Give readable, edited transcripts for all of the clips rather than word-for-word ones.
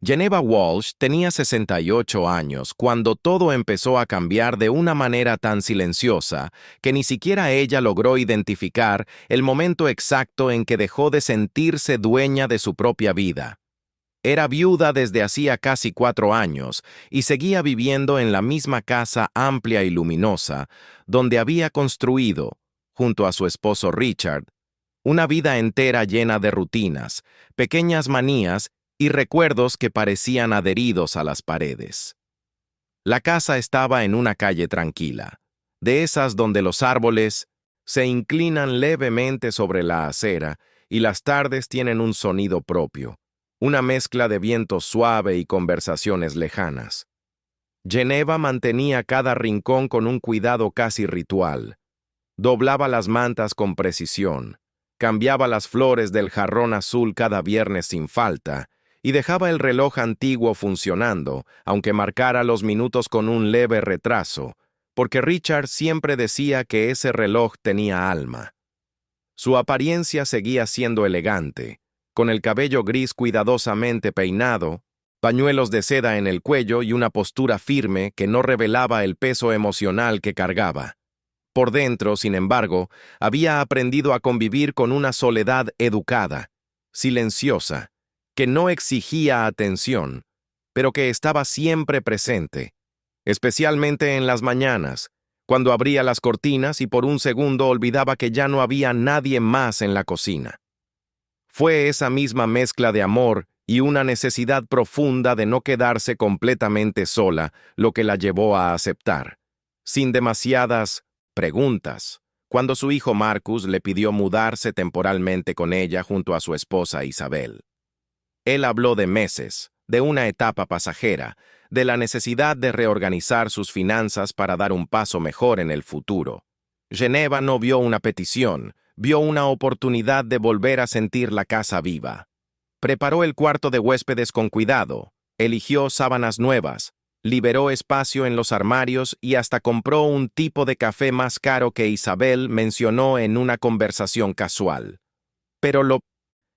Geneva Walsh tenía 68 años cuando todo empezó a cambiar de una manera tan silenciosa que ni siquiera ella logró identificar el momento exacto en que dejó de sentirse dueña de su propia vida. Era viuda desde hacía casi 4 años y seguía viviendo en la misma casa amplia y luminosa donde había construido, junto a su esposo Richard, una vida entera llena de rutinas, pequeñas manías y recuerdos que parecían adheridos a las paredes. La casa estaba en una calle tranquila, de esas donde los árboles se inclinan levemente sobre la acera y las tardes tienen un sonido propio, una mezcla de viento suave y conversaciones lejanas. Geneva mantenía cada rincón con un cuidado casi ritual. Doblaba las mantas con precisión, cambiaba las flores del jarrón azul cada viernes sin falta, y dejaba el reloj antiguo funcionando, aunque marcara los minutos con un leve retraso, porque Richard siempre decía que ese reloj tenía alma. Su apariencia seguía siendo elegante, con el cabello gris cuidadosamente peinado, pañuelos de seda en el cuello y una postura firme que no revelaba el peso emocional que cargaba. Por dentro, sin embargo, había aprendido a convivir con una soledad educada, silenciosa, que no exigía atención, pero que estaba siempre presente, especialmente en las mañanas, cuando abría las cortinas y por un segundo olvidaba que ya no había nadie más en la cocina. Fue esa misma mezcla de amor y una necesidad profunda de no quedarse completamente sola lo que la llevó a aceptar, sin demasiadas preguntas, cuando su hijo Marcus le pidió mudarse temporalmente con ella junto a su esposa Isabel. Él habló de meses, de una etapa pasajera, de la necesidad de reorganizar sus finanzas para dar un paso mejor en el futuro. Geneva no vio una petición, vio una oportunidad de volver a sentir la casa viva. Preparó el cuarto de huéspedes con cuidado, eligió sábanas nuevas, liberó espacio en los armarios y hasta compró un tipo de café más caro que Isabel mencionó en una conversación casual. Pero lo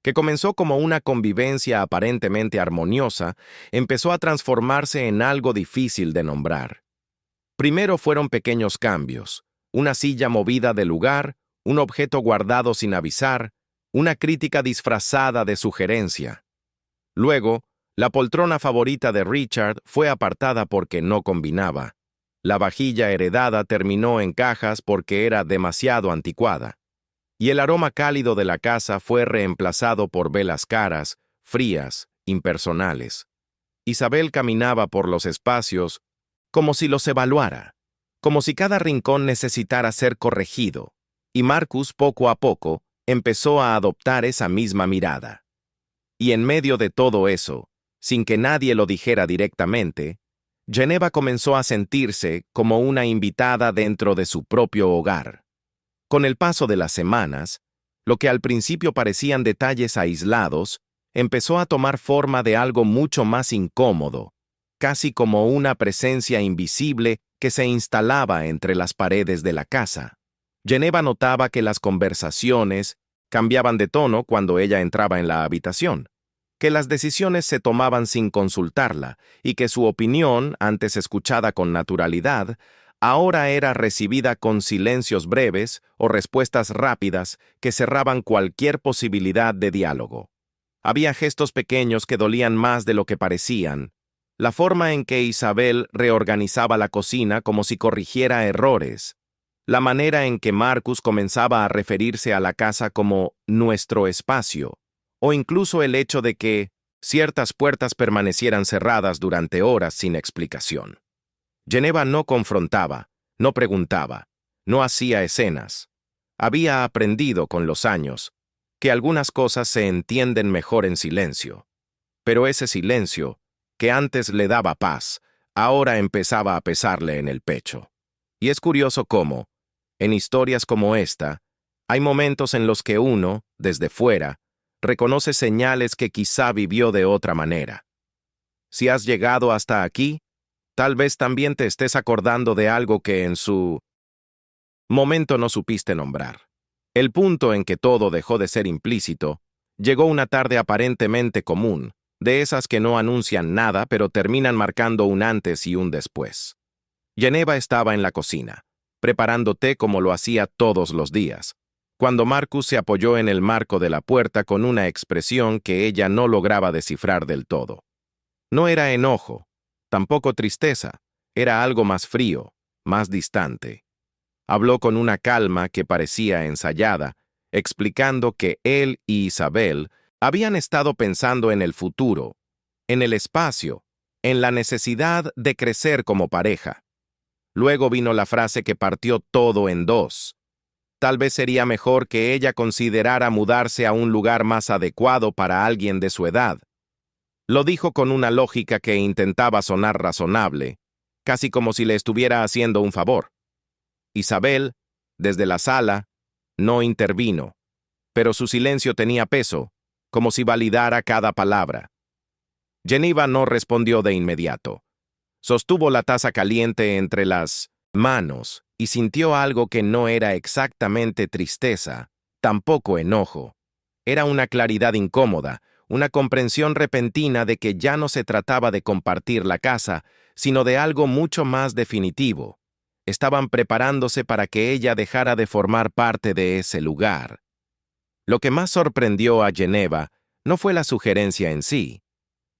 que comenzó como una convivencia aparentemente armoniosa, empezó a transformarse en algo difícil de nombrar. Primero fueron pequeños cambios, una silla movida de lugar, un objeto guardado sin avisar, una crítica disfrazada de sugerencia. Luego, la poltrona favorita de Richard fue apartada porque no combinaba. La vajilla heredada terminó en cajas porque era demasiado anticuada. Y el aroma cálido de la casa fue reemplazado por velas caras, frías, impersonales. Isabel caminaba por los espacios como si los evaluara, como si cada rincón necesitara ser corregido, y Marcus poco a poco empezó a adoptar esa misma mirada. Y en medio de todo eso, sin que nadie lo dijera directamente, Geneva comenzó a sentirse como una invitada dentro de su propio hogar. Con el paso de las semanas, lo que al principio parecían detalles aislados, empezó a tomar forma de algo mucho más incómodo, casi como una presencia invisible que se instalaba entre las paredes de la casa. Geneva notaba que las conversaciones cambiaban de tono cuando ella entraba en la habitación, que las decisiones se tomaban sin consultarla y que su opinión, antes escuchada con naturalidad, ahora era recibida con silencios breves o respuestas rápidas que cerraban cualquier posibilidad de diálogo. Había gestos pequeños que dolían más de lo que parecían. La forma en que Isabel reorganizaba la cocina como si corrigiera errores. La manera en que Marcus comenzaba a referirse a la casa como nuestro espacio. O incluso el hecho de que ciertas puertas permanecieran cerradas durante horas sin explicación. Geneva no confrontaba, no preguntaba, no hacía escenas. Había aprendido con los años que algunas cosas se entienden mejor en silencio. Pero ese silencio, que antes le daba paz, ahora empezaba a pesarle en el pecho. Y es curioso cómo, en historias como esta, hay momentos en los que uno, desde fuera, reconoce señales que quizá vivió de otra manera. Si has llegado hasta aquí, tal vez también te estés acordando de algo que en su momento no supiste nombrar. El punto en que todo dejó de ser implícito, llegó una tarde aparentemente común, de esas que no anuncian nada pero terminan marcando un antes y un después. Geneva estaba en la cocina, preparando té como lo hacía todos los días, cuando Marcus se apoyó en el marco de la puerta con una expresión que ella no lograba descifrar del todo. No era enojo, tampoco tristeza, era algo más frío, más distante. Habló con una calma que parecía ensayada, explicando que él y Isabel habían estado pensando en el futuro, en el espacio, en la necesidad de crecer como pareja. Luego vino la frase que partió todo en dos. Tal vez sería mejor que ella considerara mudarse a un lugar más adecuado para alguien de su edad. Lo dijo con una lógica que intentaba sonar razonable, casi como si le estuviera haciendo un favor. Isabel, desde la sala, no intervino, pero su silencio tenía peso, como si validara cada palabra. Geneva no respondió de inmediato. Sostuvo la taza caliente entre las manos y sintió algo que no era exactamente tristeza, tampoco enojo. Era una claridad incómoda, una comprensión repentina de que ya no se trataba de compartir la casa, sino de algo mucho más definitivo. Estaban preparándose para que ella dejara de formar parte de ese lugar. Lo que más sorprendió a Geneva no fue la sugerencia en sí,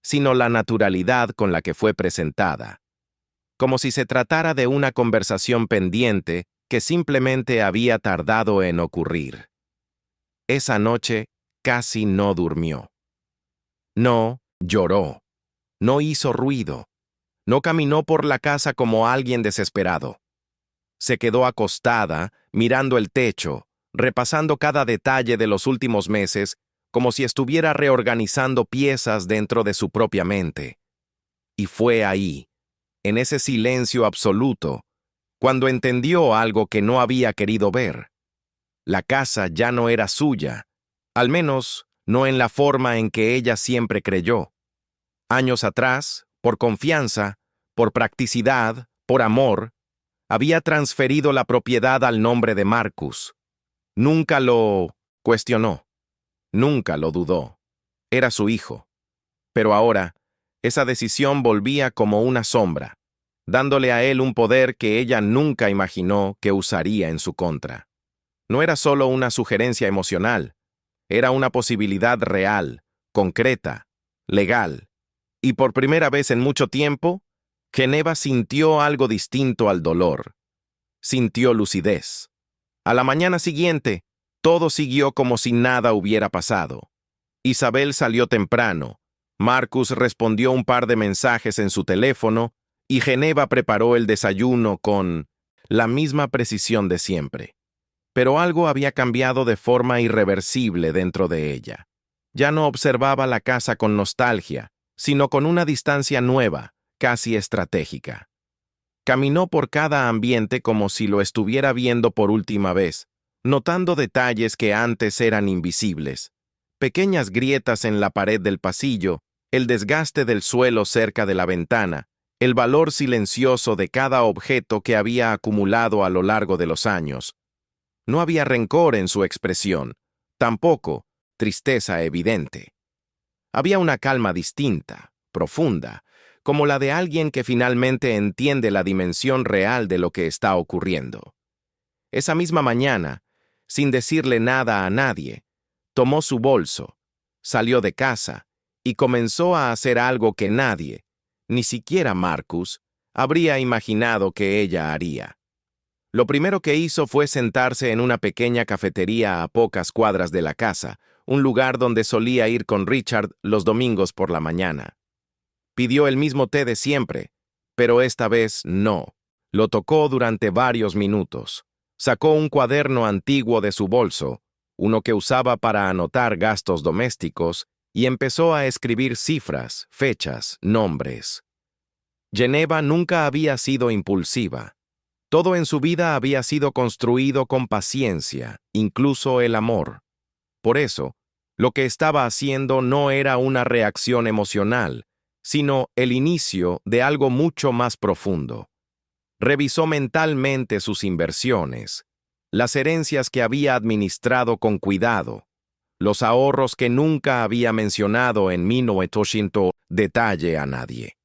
sino la naturalidad con la que fue presentada, como si se tratara de una conversación pendiente que simplemente había tardado en ocurrir. Esa noche casi no durmió. No lloró, no hizo ruido, no caminó por la casa como alguien desesperado. Se quedó acostada, mirando el techo, repasando cada detalle de los últimos meses, como si estuviera reorganizando piezas dentro de su propia mente. Y fue ahí, en ese silencio absoluto, cuando entendió algo que no había querido ver. La casa ya no era suya, al menos no en la forma en que ella siempre creyó. Años atrás, por confianza, por practicidad, por amor, había transferido la propiedad al nombre de Marcus. Nunca lo cuestionó, nunca lo dudó. Era su hijo. Pero ahora, esa decisión volvía como una sombra, dándole a él un poder que ella nunca imaginó que usaría en su contra. No era solo una sugerencia emocional, era una posibilidad real, concreta, legal. Y por primera vez en mucho tiempo, Geneva sintió algo distinto al dolor. Sintió lucidez. A la mañana siguiente, todo siguió como si nada hubiera pasado. Isabel salió temprano, Marcus respondió un par de mensajes en su teléfono y Geneva preparó el desayuno con la misma precisión de siempre. Pero algo había cambiado de forma irreversible dentro de ella. Ya no observaba la casa con nostalgia, sino con una distancia nueva, casi estratégica. Caminó por cada ambiente como si lo estuviera viendo por última vez, notando detalles que antes eran invisibles. Pequeñas grietas en la pared del pasillo, el desgaste del suelo cerca de la ventana, el valor silencioso de cada objeto que había acumulado a lo largo de los años. No había rencor en su expresión, tampoco tristeza evidente. Había una calma distinta, profunda, como la de alguien que finalmente entiende la dimensión real de lo que está ocurriendo. Esa misma mañana, sin decirle nada a nadie, tomó su bolso, salió de casa y comenzó a hacer algo que nadie, ni siquiera Marcus, habría imaginado que ella haría. Lo primero que hizo fue sentarse en una pequeña cafetería a pocas cuadras de la casa, un lugar donde solía ir con Richard los domingos por la mañana. Pidió el mismo té de siempre, pero esta vez no. Lo tocó durante varios minutos. Sacó un cuaderno antiguo de su bolso, uno que usaba para anotar gastos domésticos, y empezó a escribir cifras, fechas, nombres. Geneva nunca había sido impulsiva. Todo en su vida había sido construido con paciencia, incluso el amor. Por eso, lo que estaba haciendo no era una reacción emocional, sino el inicio de algo mucho más profundo. Revisó mentalmente sus inversiones, las herencias que había administrado con cuidado, los ahorros que nunca había mencionado en 1900 detalle a nadie.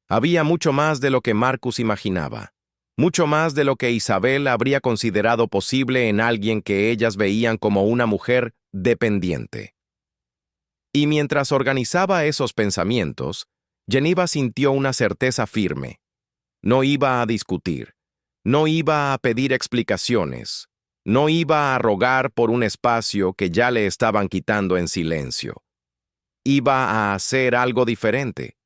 Había mucho más de lo que Marcus imaginaba, mucho más de lo que Isabel habría considerado posible en alguien que ellas veían como una mujer dependiente. Y mientras organizaba esos pensamientos, Geneva sintió una certeza firme. No iba a discutir, no iba a pedir explicaciones, no iba a rogar por un espacio que ya le estaban quitando en silencio. Iba a hacer algo diferente.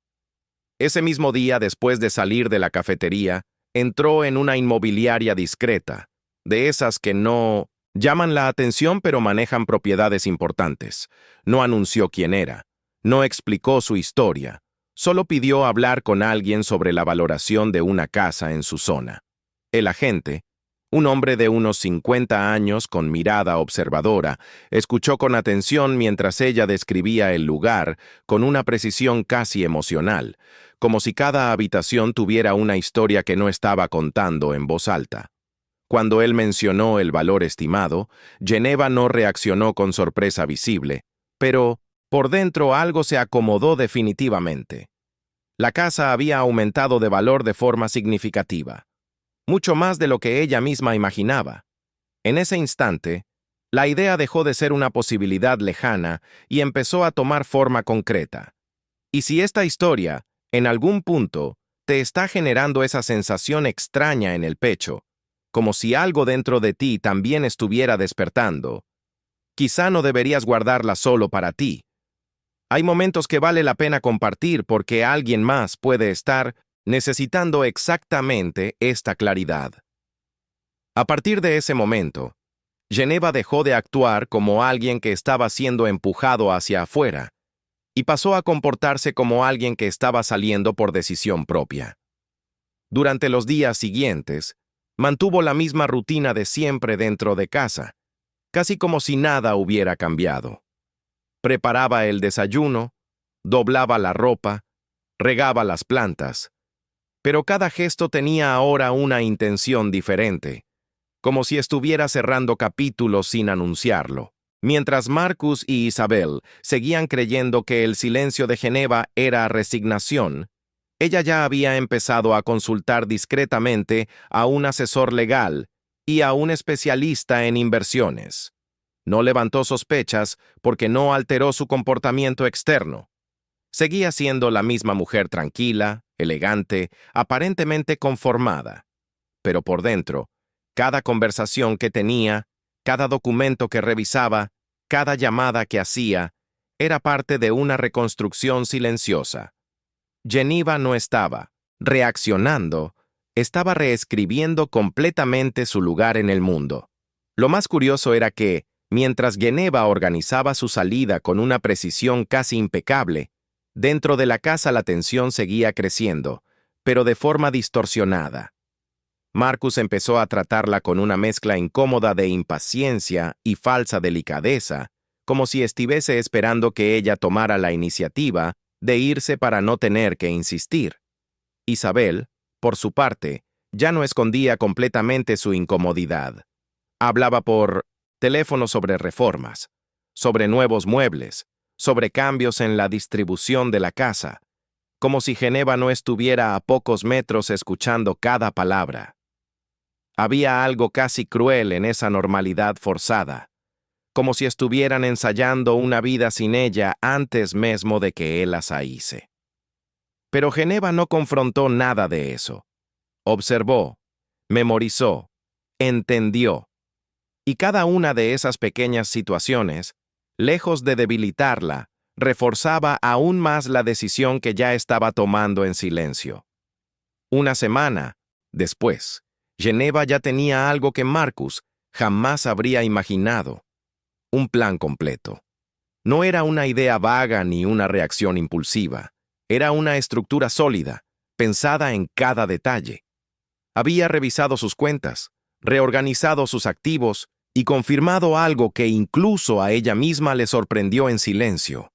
Ese mismo día, después de salir de la cafetería, entró en una inmobiliaria discreta, de esas que no llaman la atención pero manejan propiedades importantes. No anunció quién era, no explicó su historia, solo pidió hablar con alguien sobre la valoración de una casa en su zona. El agente, un hombre de unos 50 años con mirada observadora, escuchó con atención mientras ella describía el lugar con una precisión casi emocional, como si cada habitación tuviera una historia que no estaba contando en voz alta. Cuando él mencionó el valor estimado, Geneva no reaccionó con sorpresa visible, pero por dentro algo se acomodó definitivamente. La casa había aumentado de valor de forma significativa, mucho más de lo que ella misma imaginaba. En ese instante, la idea dejó de ser una posibilidad lejana y empezó a tomar forma concreta. Y si esta historia, en algún punto, te está generando esa sensación extraña en el pecho, como si algo dentro de ti también estuviera despertando, quizá no deberías guardarla solo para ti. Hay momentos que vale la pena compartir porque alguien más puede estar necesitando exactamente esta claridad. A partir de ese momento, Geneva dejó de actuar como alguien que estaba siendo empujado hacia afuera y pasó a comportarse como alguien que estaba saliendo por decisión propia. Durante los días siguientes, mantuvo la misma rutina de siempre dentro de casa, casi como si nada hubiera cambiado. Preparaba el desayuno, doblaba la ropa, regaba las plantas, pero cada gesto tenía ahora una intención diferente, como si estuviera cerrando capítulos sin anunciarlo. Mientras Marcus y Isabel seguían creyendo que el silencio de Geneva era resignación, ella ya había empezado a consultar discretamente a un asesor legal y a un especialista en inversiones. No levantó sospechas porque no alteró su comportamiento externo. Seguía siendo la misma mujer tranquila, elegante, aparentemente conformada. Pero por dentro, cada conversación que tenía, cada documento que revisaba, cada llamada que hacía, era parte de una reconstrucción silenciosa. Geneva no estaba reaccionando, estaba reescribiendo completamente su lugar en el mundo. Lo más curioso era que, mientras Geneva organizaba su salida con una precisión casi impecable, dentro de la casa la tensión seguía creciendo, pero de forma distorsionada. Marcus empezó a tratarla con una mezcla incómoda de impaciencia y falsa delicadeza, como si estuviese esperando que ella tomara la iniciativa de irse para no tener que insistir. Isabel, por su parte, ya no escondía completamente su incomodidad. Hablaba por teléfono sobre reformas, sobre nuevos muebles, sobre cambios en la distribución de la casa, como si Geneva no estuviera a pocos metros escuchando cada palabra. Había algo casi cruel en esa normalidad forzada, como si estuvieran ensayando una vida sin ella antes mismo de que él la hiciese. Pero Geneva no confrontó nada de eso. Observó, memorizó, entendió. Y cada una de esas pequeñas situaciones, lejos de debilitarla, reforzaba aún más la decisión que ya estaba tomando en silencio. Una semana después, Geneva ya tenía algo que Marcus jamás habría imaginado. Un plan completo. No era una idea vaga ni una reacción impulsiva. Era una estructura sólida, pensada en cada detalle. Había revisado sus cuentas, reorganizado sus activos y confirmado algo que incluso a ella misma le sorprendió en silencio.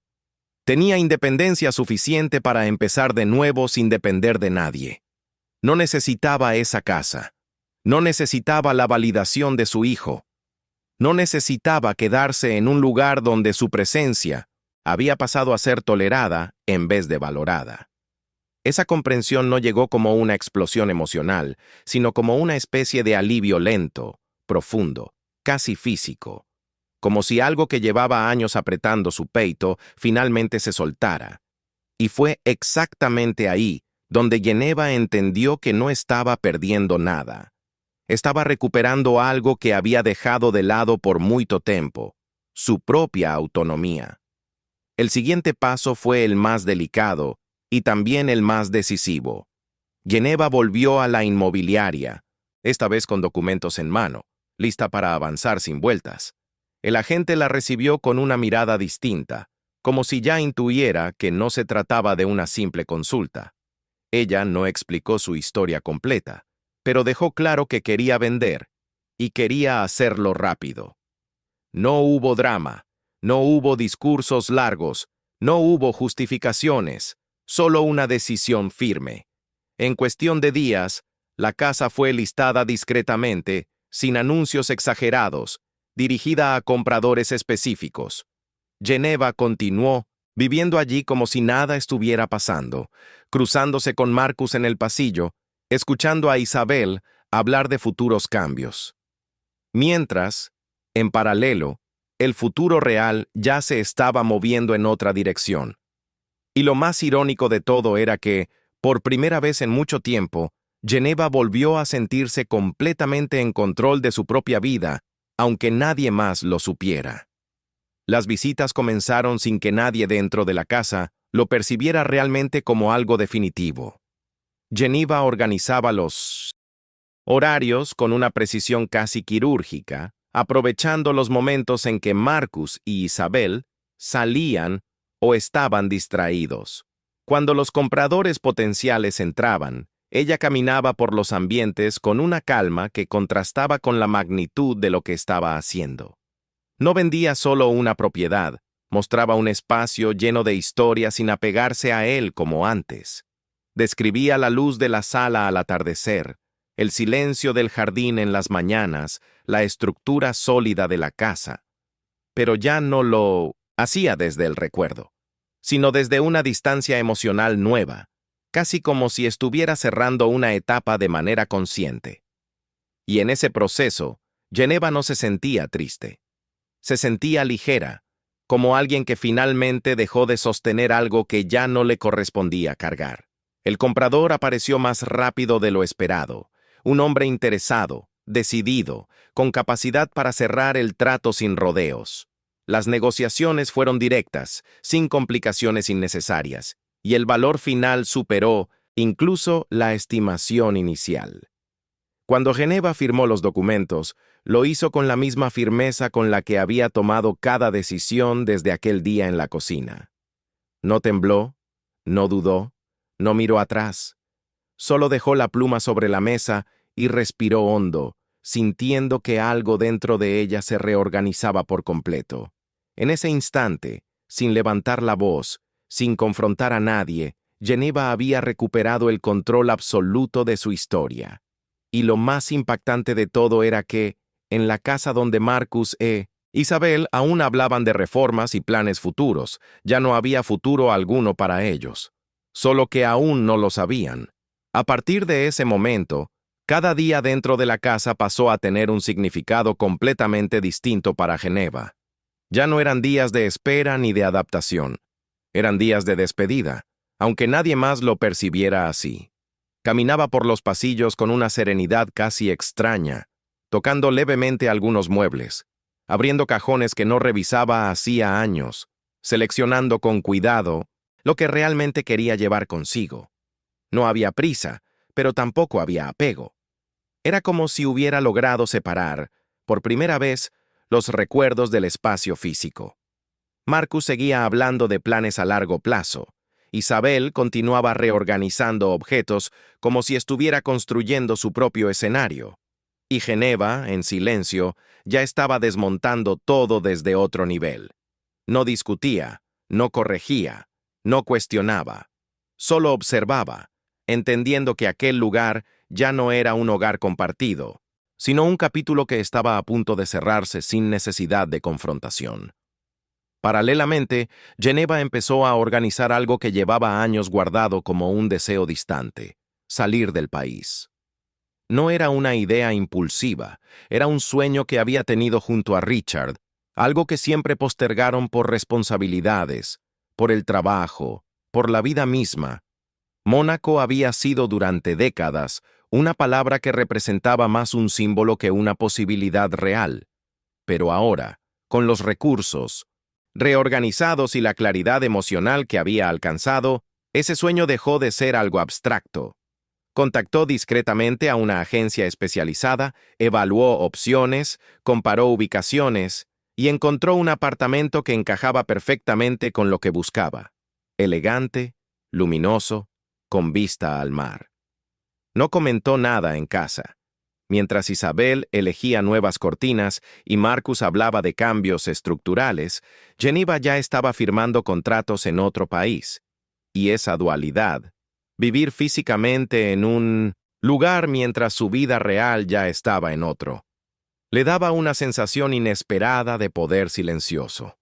Tenía independencia suficiente para empezar de nuevo sin depender de nadie. No necesitaba esa casa. No necesitaba la validación de su hijo. No necesitaba quedarse en un lugar donde su presencia había pasado a ser tolerada en vez de valorada. Esa comprensión no llegó como una explosión emocional, sino como una especie de alivio lento, profundo, casi físico, como si algo que llevaba años apretando su peito finalmente se soltara. Y fue exactamente ahí donde Geneva entendió que no estaba perdiendo nada. Estaba recuperando algo que había dejado de lado por mucho tiempo, su propia autonomía. El siguiente paso fue el más delicado y también el más decisivo. Geneva volvió a la inmobiliaria, esta vez con documentos en mano, lista para avanzar sin vueltas. El agente la recibió con una mirada distinta, como si ya intuyera que no se trataba de una simple consulta. Ella no explicó su historia completa, pero dejó claro que quería vender, y quería hacerlo rápido. No hubo drama, no hubo discursos largos, no hubo justificaciones, solo una decisión firme. En cuestión de días, la casa fue listada discretamente, sin anuncios exagerados, dirigida a compradores específicos. Geneva continuó, viviendo allí como si nada estuviera pasando, cruzándose con Marcus en el pasillo, escuchando a Isabel hablar de futuros cambios. Mientras, en paralelo, el futuro real ya se estaba moviendo en otra dirección. Y lo más irónico de todo era que, por primera vez en mucho tiempo, Geneva volvió a sentirse completamente en control de su propia vida, aunque nadie más lo supiera. Las visitas comenzaron sin que nadie dentro de la casa lo percibiera realmente como algo definitivo. Geneva organizaba los horarios con una precisión casi quirúrgica, aprovechando los momentos en que Marcus y Isabel salían o estaban distraídos. Cuando los compradores potenciales entraban, ella caminaba por los ambientes con una calma que contrastaba con la magnitud de lo que estaba haciendo. No vendía solo una propiedad, mostraba un espacio lleno de historia sin apegarse a él como antes. Describía la luz de la sala al atardecer, el silencio del jardín en las mañanas, la estructura sólida de la casa. Pero ya no lo hacía desde el recuerdo, sino desde una distancia emocional nueva, casi como si estuviera cerrando una etapa de manera consciente. Y en ese proceso, Geneva no se sentía triste. Se sentía ligera, como alguien que finalmente dejó de sostener algo que ya no le correspondía cargar. El comprador apareció más rápido de lo esperado, un hombre interesado, decidido, con capacidad para cerrar el trato sin rodeos. Las negociaciones fueron directas, sin complicaciones innecesarias, y el valor final superó incluso la estimación inicial. Cuando Geneva firmó los documentos, lo hizo con la misma firmeza con la que había tomado cada decisión desde aquel día en la cocina. No tembló, no dudó, no miró atrás. Solo dejó la pluma sobre la mesa y respiró hondo, sintiendo que algo dentro de ella se reorganizaba por completo. En ese instante, sin levantar la voz, sin confrontar a nadie, Geneva había recuperado el control absoluto de su historia. Y lo más impactante de todo era que, en la casa donde Marcus e Isabel aún hablaban de reformas y planes futuros, ya no había futuro alguno para ellos. Solo que aún no lo sabían. A partir de ese momento, cada día dentro de la casa pasó a tener un significado completamente distinto para Geneva. Ya no eran días de espera ni de adaptación. Eran días de despedida, aunque nadie más lo percibiera así. Caminaba por los pasillos con una serenidad casi extraña, tocando levemente algunos muebles, abriendo cajones que no revisaba hacía años, seleccionando con cuidado lo que realmente quería llevar consigo. No había prisa, pero tampoco había apego. Era como si hubiera logrado separar, por primera vez, los recuerdos del espacio físico. Marcus seguía hablando de planes a largo plazo. Isabel continuaba reorganizando objetos como si estuviera construyendo su propio escenario. Y Geneva, en silencio, ya estaba desmontando todo desde otro nivel. No discutía, no corregía, no cuestionaba. Solo observaba, entendiendo que aquel lugar ya no era un hogar compartido, sino un capítulo que estaba a punto de cerrarse sin necesidad de confrontación. Paralelamente, Geneva empezó a organizar algo que llevaba años guardado como un deseo distante: salir del país. No era una idea impulsiva, era un sueño que había tenido junto a Richard, algo que siempre postergaron por responsabilidades, por el trabajo, por la vida misma. Mónaco había sido durante décadas una palabra que representaba más un símbolo que una posibilidad real. Pero ahora, con los recursos reorganizados y la claridad emocional que había alcanzado, ese sueño dejó de ser algo abstracto. Contactó discretamente a una agencia especializada, evaluó opciones, comparó ubicaciones y encontró un apartamento que encajaba perfectamente con lo que buscaba: elegante, luminoso, con vista al mar. No comentó nada en casa. Mientras Isabel elegía nuevas cortinas y Marcus hablaba de cambios estructurales, Geneva ya estaba firmando contratos en otro país. Y esa dualidad, vivir físicamente en un lugar mientras su vida real ya estaba en otro, le daba una sensación inesperada de poder silencioso.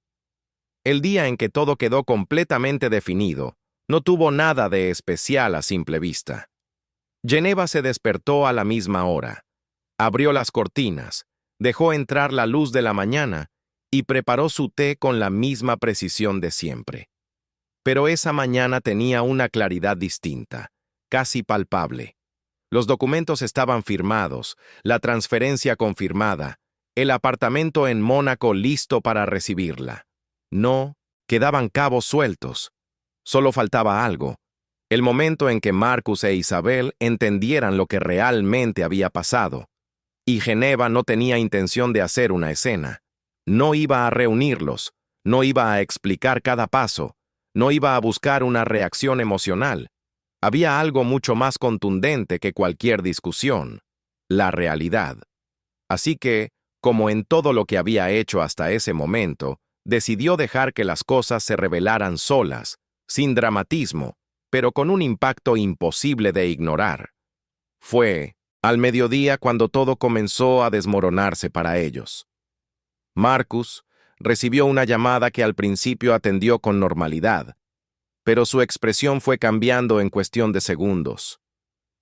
El día en que todo quedó completamente definido, no tuvo nada de especial a simple vista. Geneva se despertó a la misma hora. Abrió las cortinas, dejó entrar la luz de la mañana y preparó su té con la misma precisión de siempre. Pero esa mañana tenía una claridad distinta, casi palpable. Los documentos estaban firmados, la transferencia confirmada, el apartamento en Mónaco listo para recibirla. No quedaban cabos sueltos. Solo faltaba algo: el momento en que Marcus e Isabel entendieran lo que realmente había pasado. Y Geneva no tenía intención de hacer una escena. No iba a reunirlos, no iba a explicar cada paso, no iba a buscar una reacción emocional. Había algo mucho más contundente que cualquier discusión: la realidad. Así que, como en todo lo que había hecho hasta ese momento, decidió dejar que las cosas se revelaran solas, sin dramatismo, pero con un impacto imposible de ignorar. Fue al mediodía cuando todo comenzó a desmoronarse para ellos. Marcus recibió una llamada que al principio atendió con normalidad, pero su expresión fue cambiando en cuestión de segundos.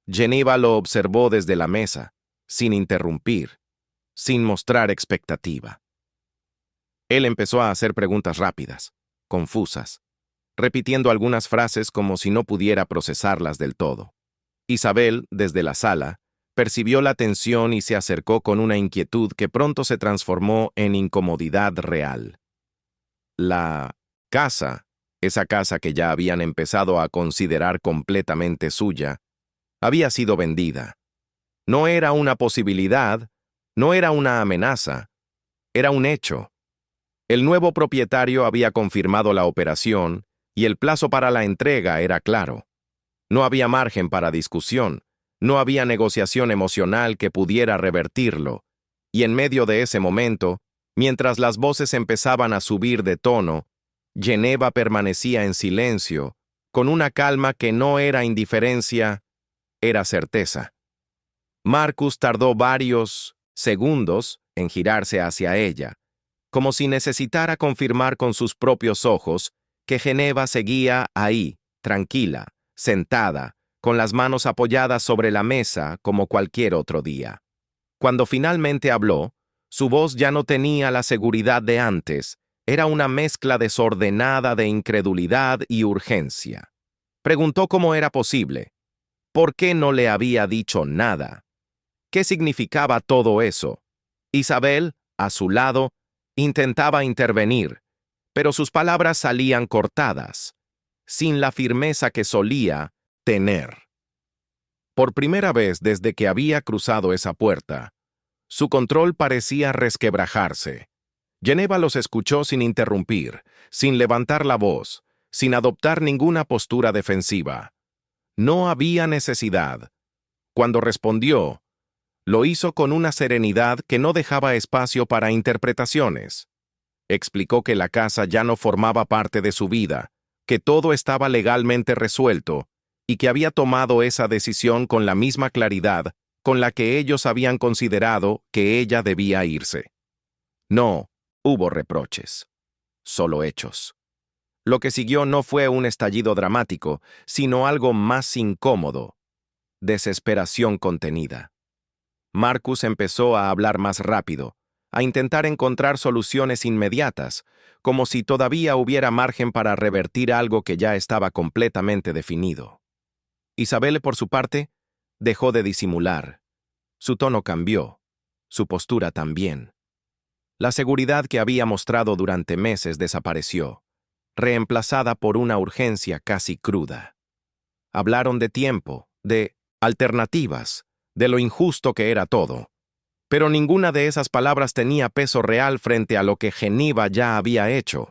Geneva lo observó desde la mesa, sin interrumpir, sin mostrar expectativa. Él empezó a hacer preguntas rápidas, confusas, repitiendo algunas frases como si no pudiera procesarlas del todo. Isabel, desde la sala, percibió la tensión y se acercó con una inquietud que pronto se transformó en incomodidad real. La casa, esa casa que ya habían empezado a considerar completamente suya, había sido vendida. No era una posibilidad, no era una amenaza, era un hecho. El nuevo propietario había confirmado la operación y el plazo para la entrega era claro. No había margen para discusión, no había negociación emocional que pudiera revertirlo, y en medio de ese momento, mientras las voces empezaban a subir de tono, Geneva permanecía en silencio, con una calma que no era indiferencia, era certeza. Marcus tardó varios segundos en girarse hacia ella, como si necesitara confirmar con sus propios ojos que Geneva seguía ahí, tranquila, sentada, con las manos apoyadas sobre la mesa como cualquier otro día. Cuando finalmente habló, su voz ya no tenía la seguridad de antes, era una mezcla desordenada de incredulidad y urgencia. Preguntó cómo era posible. ¿Por qué no le había dicho nada? ¿Qué significaba todo eso? Isabel, a su lado, intentaba intervenir, pero sus palabras salían cortadas, sin la firmeza que solía tener. Por primera vez desde que había cruzado esa puerta, su control parecía resquebrajarse. Geneva los escuchó sin interrumpir, sin levantar la voz, sin adoptar ninguna postura defensiva. No había necesidad. Cuando respondió, lo hizo con una serenidad que no dejaba espacio para interpretaciones. Explicó que la casa ya no formaba parte de su vida, que todo estaba legalmente resuelto, y que había tomado esa decisión con la misma claridad con la que ellos habían considerado que ella debía irse. No hubo reproches, solo hechos. Lo que siguió no fue un estallido dramático, sino algo más incómodo: desesperación contenida. Marcus empezó a hablar más rápido, a intentar encontrar soluciones inmediatas, como si todavía hubiera margen para revertir algo que ya estaba completamente definido. Isabel, por su parte, dejó de disimular. Su tono cambió, su postura también. La seguridad que había mostrado durante meses desapareció, reemplazada por una urgencia casi cruda. Hablaron de tiempo, de alternativas, de lo injusto que era todo. Pero ninguna de esas palabras tenía peso real frente a lo que Geneva ya había hecho.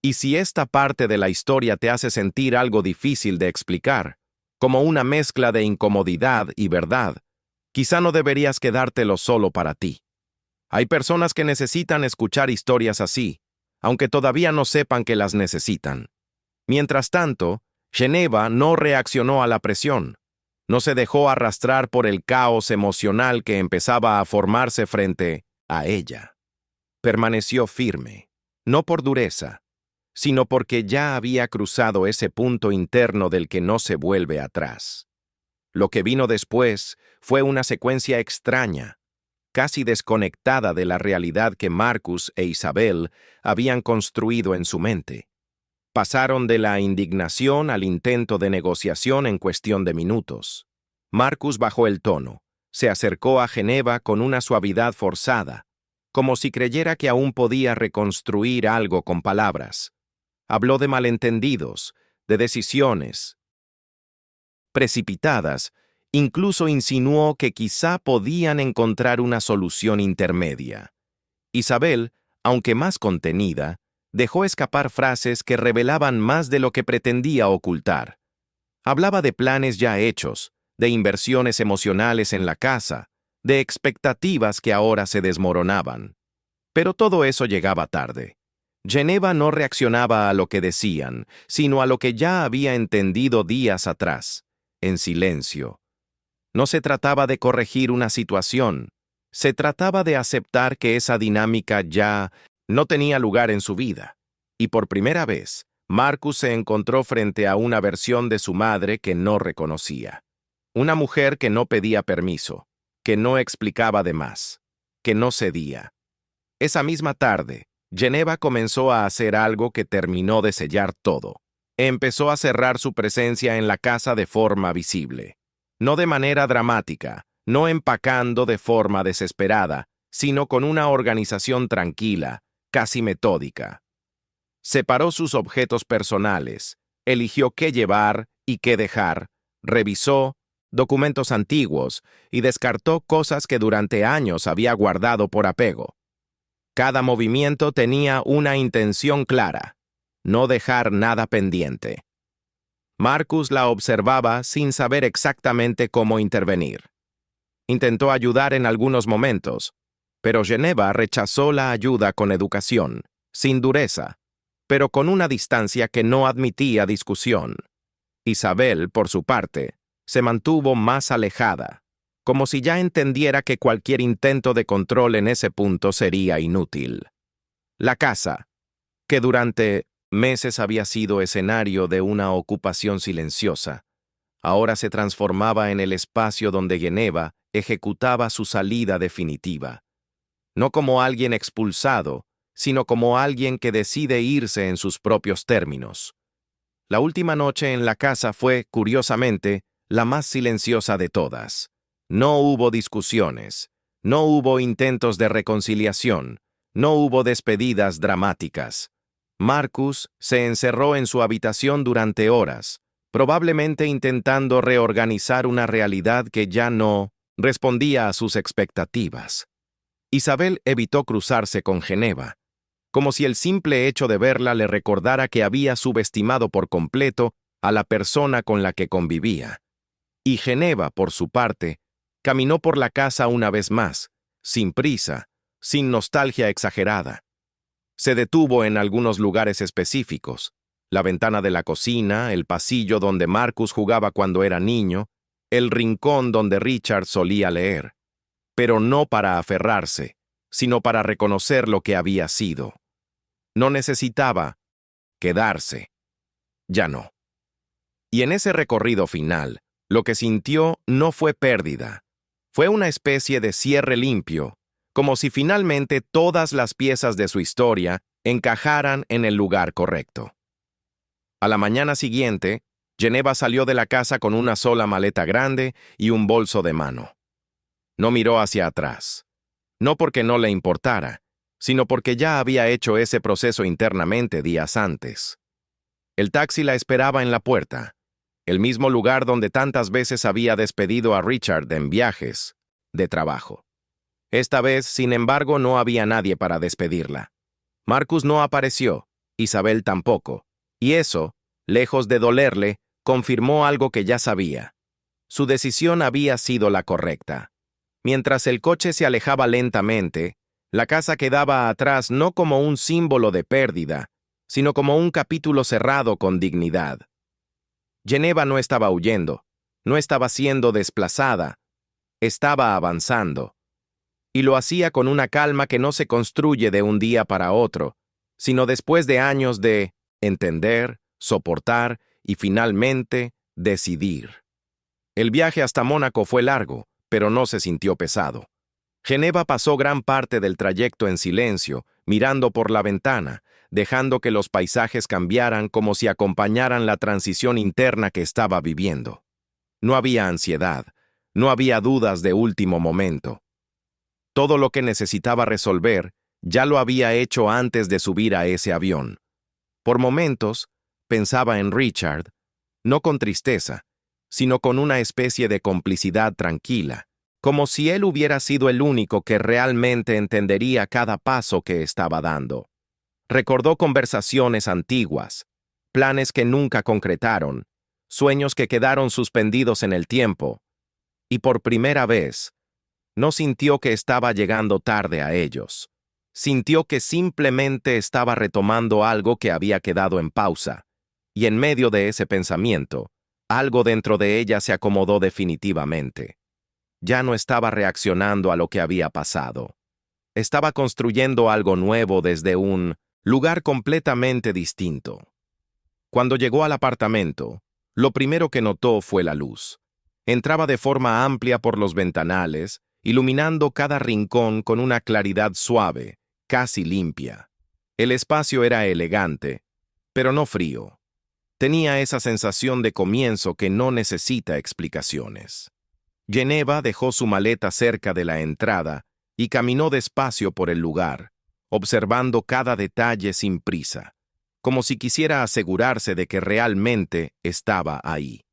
Y si esta parte de la historia te hace sentir algo difícil de explicar, como una mezcla de incomodidad y verdad, quizá no deberías quedártelo solo para ti. Hay personas que necesitan escuchar historias así, aunque todavía no sepan que las necesitan. Mientras tanto, Geneva no reaccionó a la presión. No se dejó arrastrar por el caos emocional que empezaba a formarse frente a ella. Permaneció firme, no por dureza, sino porque ya había cruzado ese punto interno del que no se vuelve atrás. Lo que vino después fue una secuencia extraña, casi desconectada de la realidad que Marcus e Isabel habían construido en su mente. Pasaron de la indignación al intento de negociación en cuestión de minutos. Marcus bajó el tono, se acercó a Geneva con una suavidad forzada, como si creyera que aún podía reconstruir algo con palabras. Habló de malentendidos, de decisiones precipitadas, incluso insinuó que quizá podían encontrar una solución intermedia. Isabel, aunque más contenida, dejó escapar frases que revelaban más de lo que pretendía ocultar. Hablaba de planes ya hechos, de inversiones emocionales en la casa, de expectativas que ahora se desmoronaban. Pero todo eso llegaba tarde. Geneva no reaccionaba a lo que decían, sino a lo que ya había entendido días atrás, en silencio. No se trataba de corregir una situación, se trataba de aceptar que esa dinámica ya no tenía lugar en su vida. Y por primera vez, Marcus se encontró frente a una versión de su madre que no reconocía. Una mujer que no pedía permiso, que no explicaba de más, que no cedía. Esa misma tarde, Geneva comenzó a hacer algo que terminó de sellar todo. Empezó a cerrar su presencia en la casa de forma visible. No de manera dramática, no empacando de forma desesperada, sino con una organización tranquila, casi metódica. Separó sus objetos personales, eligió qué llevar y qué dejar, revisó documentos antiguos y descartó cosas que durante años había guardado por apego. Cada movimiento tenía una intención clara: no dejar nada pendiente. Marcus la observaba sin saber exactamente cómo intervenir. Intentó ayudar en algunos momentos, pero Geneva rechazó la ayuda con educación, sin dureza, pero con una distancia que no admitía discusión. Isabel, por su parte, se mantuvo más alejada, como si ya entendiera que cualquier intento de control en ese punto sería inútil. La casa, que durante meses había sido escenario de una ocupación silenciosa, ahora se transformaba en el espacio donde Geneva ejecutaba su salida definitiva. No como alguien expulsado, sino como alguien que decide irse en sus propios términos. La última noche en la casa fue, curiosamente, la más silenciosa de todas. No hubo discusiones, no hubo intentos de reconciliación, no hubo despedidas dramáticas. Marcus se encerró en su habitación durante horas, probablemente intentando reorganizar una realidad que ya no respondía a sus expectativas. Isabel evitó cruzarse con Geneva, como si el simple hecho de verla le recordara que había subestimado por completo a la persona con la que convivía. Y Geneva, por su parte, caminó por la casa una vez más, sin prisa, sin nostalgia exagerada. Se detuvo en algunos lugares específicos: la ventana de la cocina, el pasillo donde Marcus jugaba cuando era niño, el rincón donde Richard solía leer, pero no para aferrarse, sino para reconocer lo que había sido. No necesitaba quedarse, ya no. Y en ese recorrido final, lo que sintió no fue pérdida, fue una especie de cierre limpio, como si finalmente todas las piezas de su historia encajaran en el lugar correcto. A la mañana siguiente, Geneva salió de la casa con una sola maleta grande y un bolso de mano. No miró hacia atrás, no porque no le importara, sino porque ya había hecho ese proceso internamente días antes. El taxi la esperaba en la puerta, el mismo lugar donde tantas veces había despedido a Richard en viajes de trabajo. Esta vez, sin embargo, no había nadie para despedirla. Marcus no apareció, Isabel tampoco, y eso, lejos de dolerle, confirmó algo que ya sabía. Su decisión había sido la correcta. Mientras el coche se alejaba lentamente, la casa quedaba atrás no como un símbolo de pérdida, sino como un capítulo cerrado con dignidad. Geneva no estaba huyendo, no estaba siendo desplazada, estaba avanzando. Y lo hacía con una calma que no se construye de un día para otro, sino después de años de entender, soportar y finalmente decidir. El viaje hasta Mónaco fue largo, pero no se sintió pesado. Geneva pasó gran parte del trayecto en silencio, mirando por la ventana, dejando que los paisajes cambiaran como si acompañaran la transición interna que estaba viviendo. No había ansiedad, no había dudas de último momento. Todo lo que necesitaba resolver ya lo había hecho antes de subir a ese avión. Por momentos, pensaba en Richard, no con tristeza, sino con una especie de complicidad tranquila, como si él hubiera sido el único que realmente entendería cada paso que estaba dando. Recordó conversaciones antiguas, planes que nunca concretaron, sueños que quedaron suspendidos en el tiempo, y por primera vez, no sintió que estaba llegando tarde a ellos. Sintió que simplemente estaba retomando algo que había quedado en pausa, y en medio de ese pensamiento, algo dentro de ella se acomodó definitivamente. Ya no estaba reaccionando a lo que había pasado. Estaba construyendo algo nuevo desde un lugar completamente distinto. Cuando llegó al apartamento, lo primero que notó fue la luz. Entraba de forma amplia por los ventanales, iluminando cada rincón con una claridad suave, casi limpia. El espacio era elegante, pero no frío. Tenía esa sensación de comienzo que no necesita explicaciones. Geneva dejó su maleta cerca de la entrada y caminó despacio por el lugar, observando cada detalle sin prisa, como si quisiera asegurarse de que realmente estaba ahí.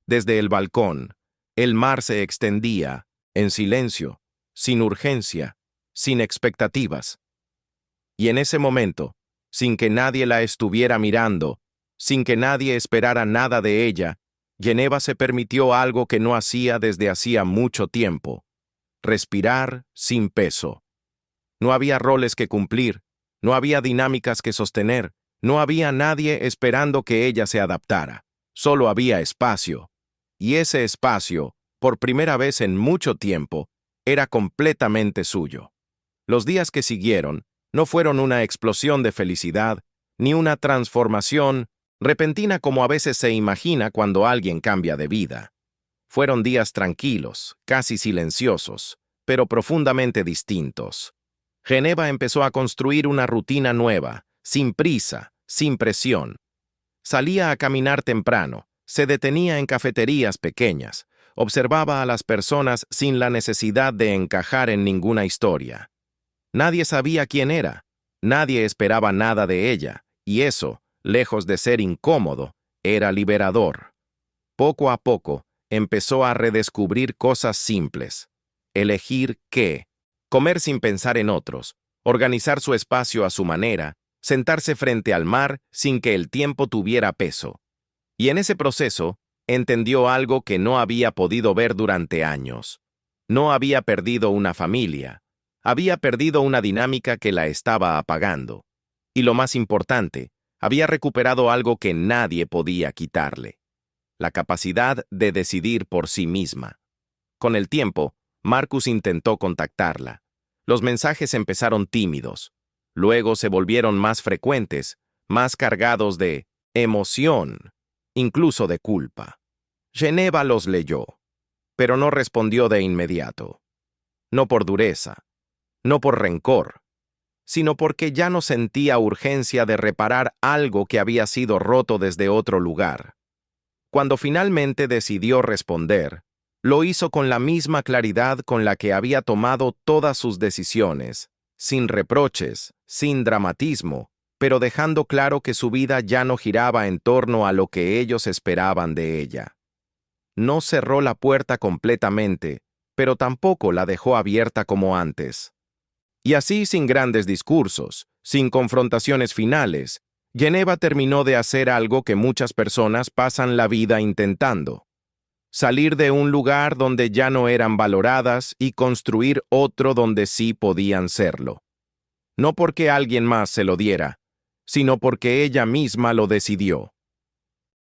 Desde el balcón, el mar se extendía, en silencio, sin urgencia, sin expectativas. Y en ese momento, sin que nadie la estuviera mirando, sin que nadie esperara nada de ella, Geneva se permitió algo que no hacía desde hacía mucho tiempo: respirar sin peso. No había roles que cumplir, no había dinámicas que sostener, no había nadie esperando que ella se adaptara. Solo había espacio. Y ese espacio, por primera vez en mucho tiempo, era completamente suyo. Los días que siguieron no fueron una explosión de felicidad, ni una transformación repentina como a veces se imagina cuando alguien cambia de vida. Fueron días tranquilos, casi silenciosos, pero profundamente distintos. Geneva empezó a construir una rutina nueva, sin prisa, sin presión. Salía a caminar temprano, se detenía en cafeterías pequeñas, observaba a las personas sin la necesidad de encajar en ninguna historia. Nadie sabía quién era, nadie esperaba nada de ella, y eso, lejos de ser incómodo, era liberador. Poco a poco, empezó a redescubrir cosas simples. Elegir qué, comer sin pensar en otros, organizar su espacio a su manera, sentarse frente al mar sin que el tiempo tuviera peso. Y en ese proceso, entendió algo que no había podido ver durante años. No había perdido una familia, había perdido una dinámica que la estaba apagando. Y lo más importante, había recuperado algo que nadie podía quitarle: la capacidad de decidir por sí misma. Con el tiempo, Marcus intentó contactarla. Los mensajes empezaron tímidos. Luego se volvieron más frecuentes, más cargados de emoción, incluso de culpa. Geneva los leyó, pero no respondió de inmediato. No por dureza, no por rencor, sino porque ya no sentía urgencia de reparar algo que había sido roto desde otro lugar. Cuando finalmente decidió responder, lo hizo con la misma claridad con la que había tomado todas sus decisiones, sin reproches, sin dramatismo, pero dejando claro que su vida ya no giraba en torno a lo que ellos esperaban de ella. No cerró la puerta completamente, pero tampoco la dejó abierta como antes. Y así, sin grandes discursos, sin confrontaciones finales, Geneva terminó de hacer algo que muchas personas pasan la vida intentando: salir de un lugar donde ya no eran valoradas y construir otro donde sí podían serlo. No porque alguien más se lo diera, sino porque ella misma lo decidió.